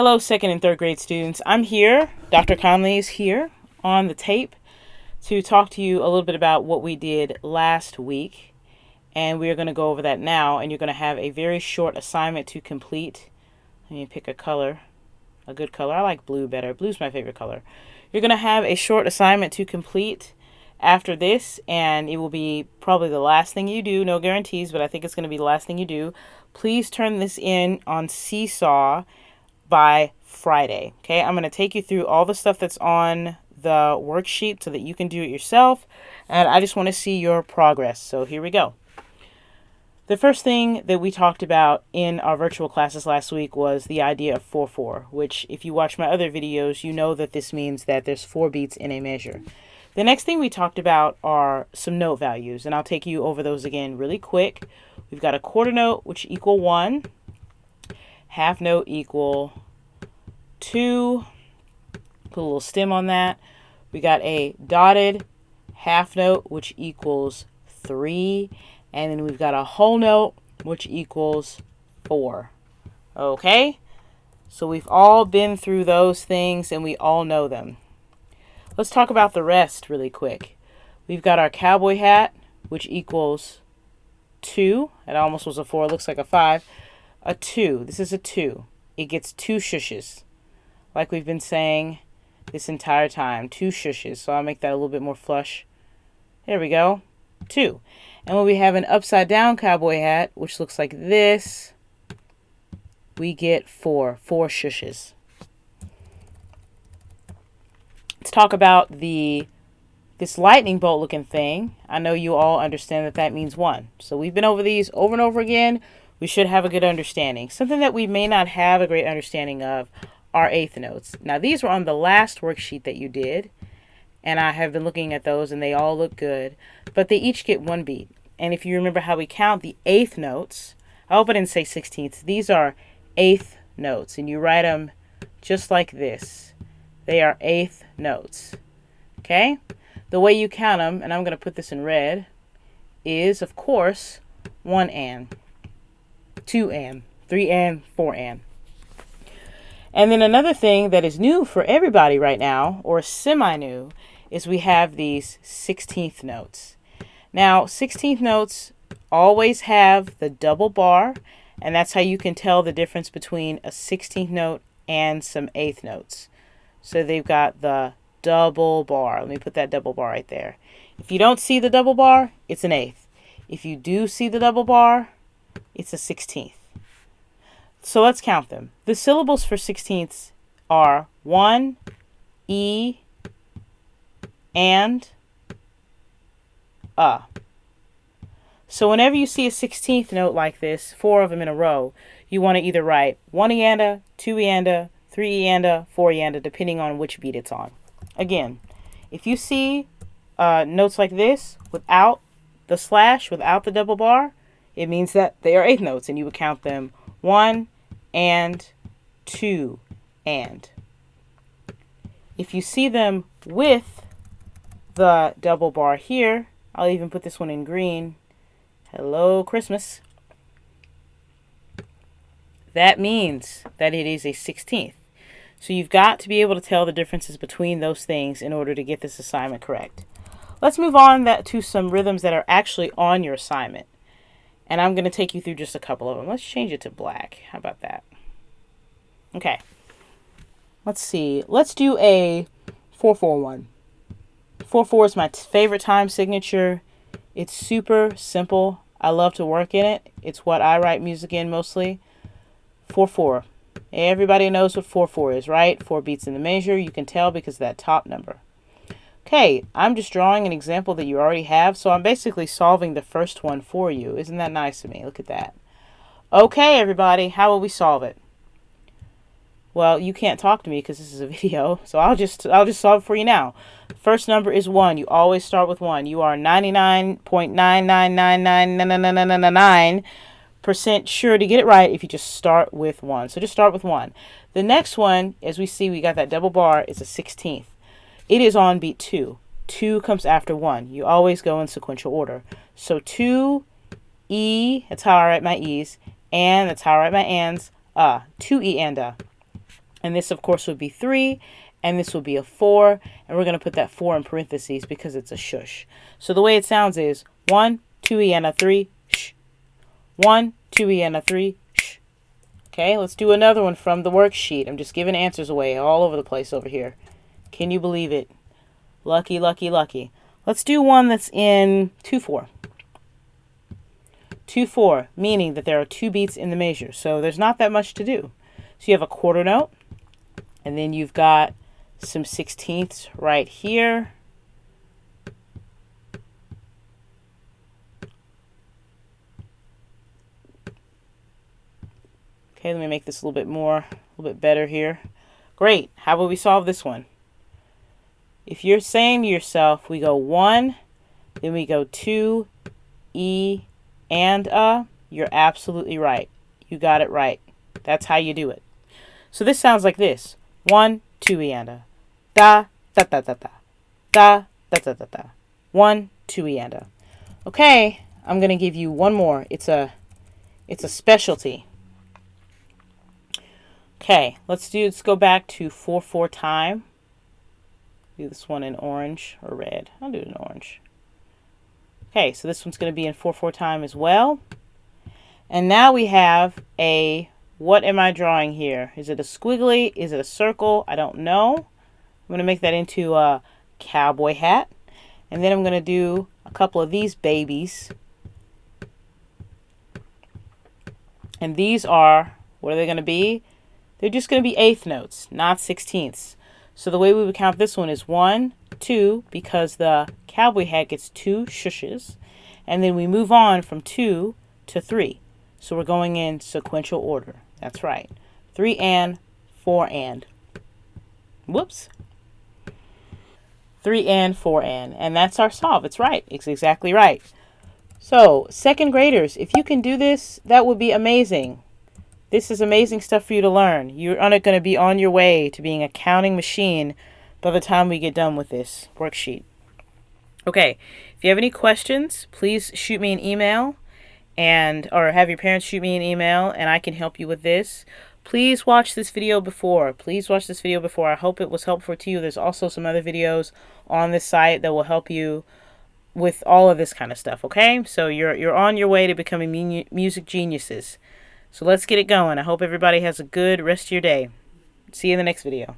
Hello, second and third grade students. I'm here. Dr. Conley is here on the tape to talk to you a little bit about what we did last week. And we are going to go over that now. And you're going to have a very short assignment to complete. Let me pick a color, a good color. I like blue better. Blue's my favorite color. You're going to have a short assignment to complete after this, and it will be probably the last thing you do. No guarantees, but I think it's going to be the last thing you do. Please turn this in on Seesaw by Friday. Okay, I'm going to take you through all the stuff that's on the worksheet so that you can do it yourself, and I just want to see your progress. So here we go. The first thing that we talked about in our virtual classes last week was the idea of 4/4, which if you watch my other videos, you know that this means that there's 4 beats in a measure. The next thing we talked about are some note values, and I'll take you over those again really quick. We've got a quarter note, which equal 1, half note equal 2, put a little stem on that. We got a dotted half note, which equals 3, and then we've got a whole note, which equals 4. Okay, so we've all been through those things, and we all know them. Let's talk about the rest really quick. We've got our cowboy hat, which equals 2. It almost was a 4. It looks like a 5. A 2. This is a 2. It gets 2 shushes, like we've been saying this entire time. 2 shushes. So I'll make that a little bit more flush. There we go. 2. And when we have an upside down cowboy hat, which looks like this, we get 4 shushes. Let's talk about this lightning bolt looking thing. I know you all understand that that means 1. So we've been over these over and over again. We should have a good understanding. Something that we may not have a great understanding of are eighth notes. Now these were on the last worksheet that you did, and I have been looking at those and they all look good, but they each get 1 beat. And if you remember how we count the eighth notes, I hope I didn't say 16ths. These are eighth notes, and you write them just like this. They are eighth notes. Okay? The way you count them, and I'm going to put this in red, is, of course, 1 and, 2 and, 3 and, 4 and. And then another thing that is new for everybody right now, or semi-new, is we have these 16th notes. Now, 16th notes always have the double bar, and that's how you can tell the difference between a 16th note and some eighth notes. So they've got the double bar. Let me put that double bar right there. If you don't see the double bar, it's an eighth. If you do see the double bar, it's a 16th. So let's count them. The syllables for 16ths are 1, E, and, So whenever you see a 16th note like this, 4 of them in a row, you want to either write 1 eanda, 2 eanda, 3 eanda, 4 eanda, depending on which beat it's on. Again, if you see notes like this without the slash, without the double bar, it means that they are eighth notes, and you would count them 1 and 2 and. If you see them with the double bar here, I'll even put this one in green. Hello, Christmas. That means that it is a 16th. So you've got to be able to tell the differences between those things in order to get this assignment correct. Let's move on to some rhythms that are actually on your assignment. And I'm going to take you through just a couple of them. Let's change it to black. How about that? Okay. Let's see. Let's do a 4/4 one. 4/4 is my favorite time signature. It's super simple. I love to work in it. It's what I write music in mostly. 4/4. Everybody knows what 4/4 is, right? 4 beats in the measure. You can tell because of that top number. Okay, I'm just drawing an example that you already have, so I'm basically solving the first one for you. Isn't that nice of me? Look at that. Okay, everybody, how will we solve it? Well, you can't talk to me because this is a video, so I'll just solve it for you now. First number is 1. You always start with 1. You are 99.9999999% sure to get it right if you just start with 1. So just start with 1. The next one, as we see, we got that double bar, is a 16th. It is on beat 2. 2 comes after 1. You always go in sequential order. So 2, E, that's how I write my E's, and that's how I write my ands, 2 E and And this, of course, would be 3. And this would be a 4. And we're going to put that 4 in parentheses because it's a shush. So the way it sounds is 1, 2E, and a 3, sh. 1, 2E, and a 3, sh. Okay, let's do another one from the worksheet. I'm just giving answers away all over the place over here. Can you believe it? Lucky, lucky, lucky. Let's do one that's in 2/4. 2/4, meaning that there are 2 beats in the measure. So there's not that much to do. So you have a quarter note, and then you've got some 16ths right here. Okay, let me make this a little bit better here. Great. How about we solve this one? If you're saying to yourself, we go 1, then we go 2, E, and you're absolutely right. You got it right. That's how you do it. So this sounds like this. 1, 2, E, and da, da, da, da, da, da, da, da, da, da. 1, 2, E, and Okay, I'm going to give you one more. It's a specialty. Okay, let's go back to 4/4 time. Do this one in orange or red. I'll do it in orange. Okay, so this one's going to be in 4/4 time as well. And now we have what am I drawing here? Is it a squiggly? Is it a circle? I don't know. I'm going to make that into a cowboy hat. And then I'm going to do a couple of these babies. And these are, what are they going to be? They're just going to be 1/8 notes, not 16ths. So the way we would count this one is 1, 2, because the cowboy hat gets 2 shushes. And then we move on from 2 to 3. So we're going in sequential order. That's right. 3 and, 4 and. Whoops. 3 and, 4 and. And that's our solve. It's right. It's exactly right. So, second graders, if you can do this, that would be amazing. This is amazing stuff for you to learn. You're going to be on your way to being a counting machine by the time we get done with this worksheet. Okay, if you have any questions, please shoot me an email or have your parents shoot me an email and I can help you with this. Please watch this video before. I hope it was helpful to you. There's also some other videos on this site that will help you with all of this kind of stuff, okay? So you're on your way to becoming music geniuses. So let's get it going. I hope everybody has a good rest of your day. See you in the next video.